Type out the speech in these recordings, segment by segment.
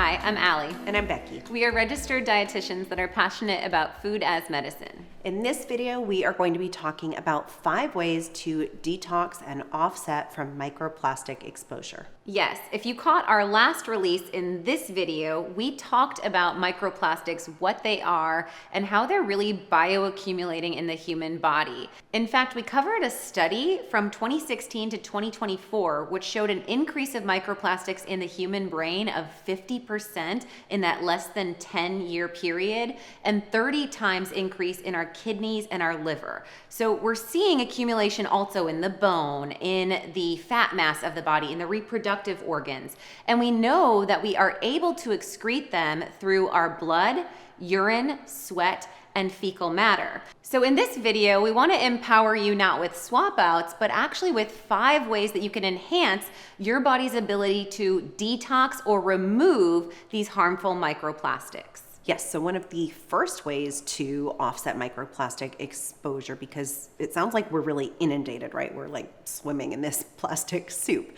Hi, I'm Allie. And I'm Becky. We are registered dietitians that are passionate about food as medicine. In this video, we are going to be talking about 5 ways to detox and offset from microplastic exposure. Yes, if you caught our last release in this video, we talked about microplastics, what they are, and how they're really bioaccumulating in the human body. In fact, we covered a study from 2016 to 2024, which showed an increase of microplastics in the human brain of 50% in that less than 10-year period, and 30 times increase in our kidneys and our liver. So we're seeing accumulation also in the bone, in the fat mass of the body, in the reproductive organs. And we know that we are able to excrete them through our blood, urine, sweat, and fecal matter. So in this video, we want to empower you not with swap outs, but actually with 5 ways that you can enhance your body's ability to detox or remove these harmful microplastics. Yes, so one of the first ways to offset microplastic exposure, because it sounds like we're really inundated, right? We're like swimming in this plastic soup,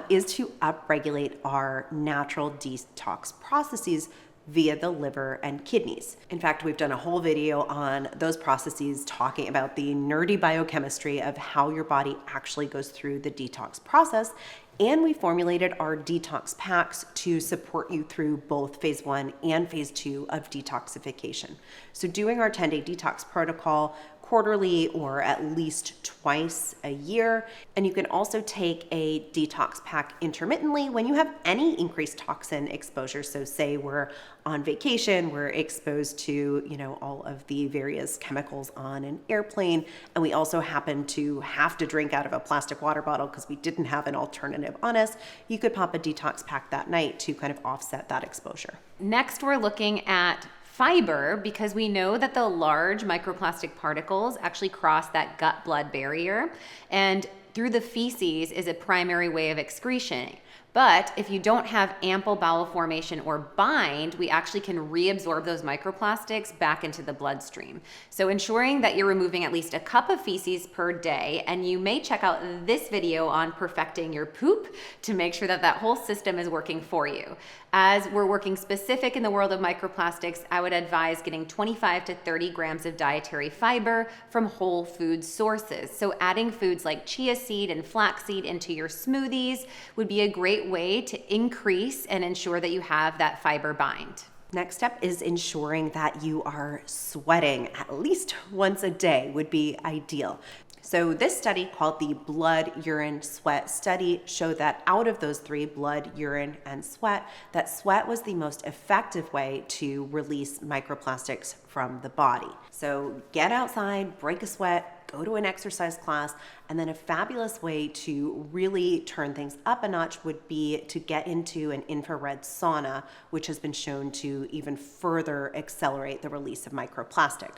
is to upregulate our natural detox processes via the liver and kidneys. In fact, we've done a whole video on those processes talking about the nerdy biochemistry of how your body actually goes through the detox process. And we formulated our detox packs to support you through both phase 1 and phase 2 of detoxification. So doing our 10-day detox protocol quarterly or at least twice a year. And you can also take a detox pack intermittently when you have any increased toxin exposure. So say we're on vacation, we're exposed to, all of the various chemicals on an airplane, and we also happen to have to drink out of a plastic water bottle because we didn't have an alternative on us. You could pop a detox pack that night to kind of offset that exposure. Next, we're looking at fiber, because we know that the large microplastic particles actually cross that gut-blood barrier, and through the feces is a primary way of excretion. But if you don't have ample bowel formation or bind, we actually can reabsorb those microplastics back into the bloodstream. So ensuring that you're removing at least a cup of feces per day, and you may check out this video on perfecting your poop to make sure that that whole system is working for you. As we're working specific in the world of microplastics, I would advise getting 25 to 30 grams of dietary fiber from whole food sources. So adding foods like chia seed and flaxseed into your smoothies would be a great way to increase and ensure that you have that fiber bind. Next step is ensuring that you are sweating at least once a day would be ideal. So this study, called the blood, urine, sweat study, showed that out of those 3, blood, urine, and sweat, that sweat was the most effective way to release microplastics from the body. So get outside, break a sweat, go to an exercise class, and then a fabulous way to really turn things up a notch would be to get into an infrared sauna, which has been shown to even further accelerate the release of microplastic.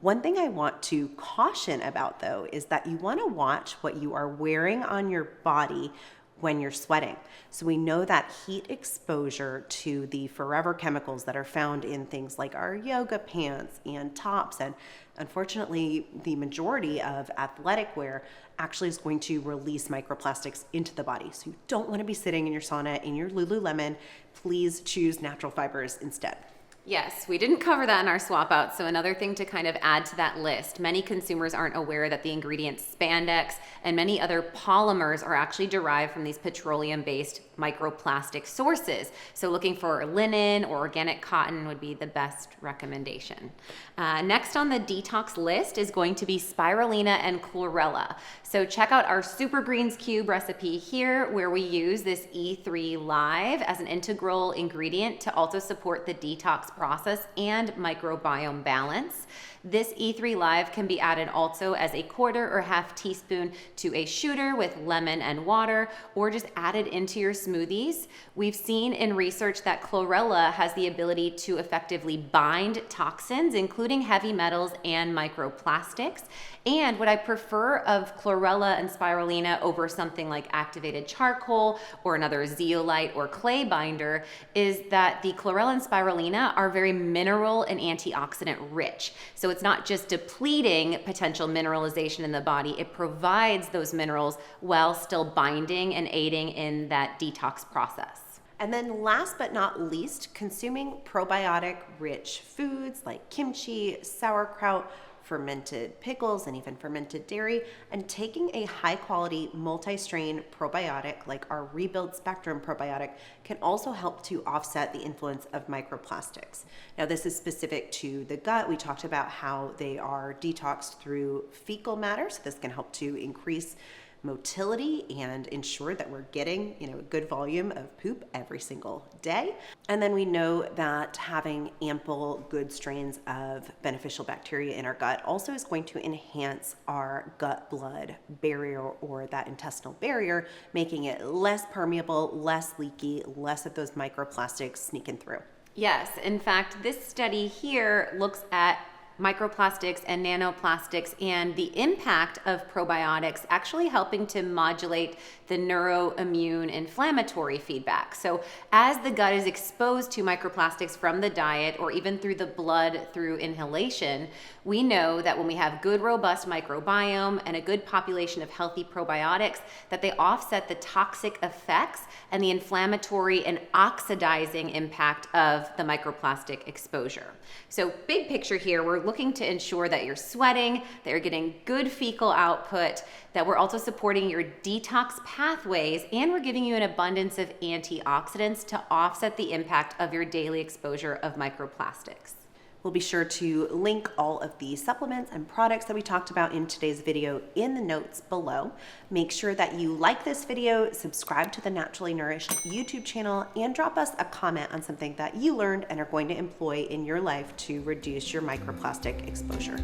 One thing I want to caution about, though, is that you want to watch what you are wearing on your body when you're sweating. So we know that heat exposure to the forever chemicals that are found in things like our yoga pants and tops, and unfortunately the majority of athletic wear actually is going to release microplastics into the body. So you don't want to be sitting in your sauna in your Lululemon. Please choose natural fibers instead. Yes, we didn't cover that in our swap out, so another thing to kind of add to that list. Many consumers aren't aware that the ingredients spandex and many other polymers are actually derived from these petroleum-based microplastic sources. So looking for linen or organic cotton would be the best recommendation. Next on the detox list is going to be spirulina and chlorella. So check out our Super Greens Cube recipe here, where we use this E3 Live as an integral ingredient to also support the detox process and microbiome balance. This E3 Live can be added also as a 1/4 or 1/2 teaspoon to a shooter with lemon and water, or just added into your smoothies. We've seen in research that chlorella has the ability to effectively bind toxins, including heavy metals and microplastics. And what I prefer of chlorella and spirulina over something like activated charcoal or another zeolite or clay binder is that the chlorella and spirulina are very mineral and antioxidant rich. So it's not just depleting potential mineralization in the body, it provides those minerals while still binding and aiding in that detox process. And then last but not least, consuming probiotic-rich foods like kimchi, sauerkraut, fermented pickles, and even fermented dairy, and taking a high-quality multi-strain probiotic like our Rebuild Spectrum probiotic can also help to offset the influence of microplastics. Now, this is specific to the gut. We talked about how they are detoxed through fecal matter, so this can help to increase motility and ensure that we're getting, a good volume of poop every single day. And then we know that having ample good strains of beneficial bacteria in our gut also is going to enhance our gut-blood barrier, or that intestinal barrier, making it less permeable, less leaky, less of those microplastics sneaking through. Yes, in fact, this study here looks at microplastics and nanoplastics and the impact of probiotics actually helping to modulate the neuroimmune inflammatory feedback. So as the gut is exposed to microplastics from the diet or even through the blood through inhalation, we know that when we have good, robust microbiome and a good population of healthy probiotics, that they offset the toxic effects and the inflammatory and oxidizing impact of the microplastic exposure. So big picture here, we're looking to ensure that you're sweating, that you're getting good fecal output, that we're also supporting your detox pathways, and we're giving you an abundance of antioxidants to offset the impact of your daily exposure of microplastics. We'll be sure to link all of the supplements and products that we talked about in today's video in the notes below. Make sure that you like this video, subscribe to the Naturally Nourished YouTube channel, and drop us a comment on something that you learned and are going to employ in your life to reduce your microplastic exposure.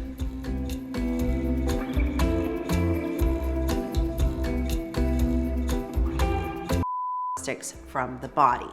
From the body.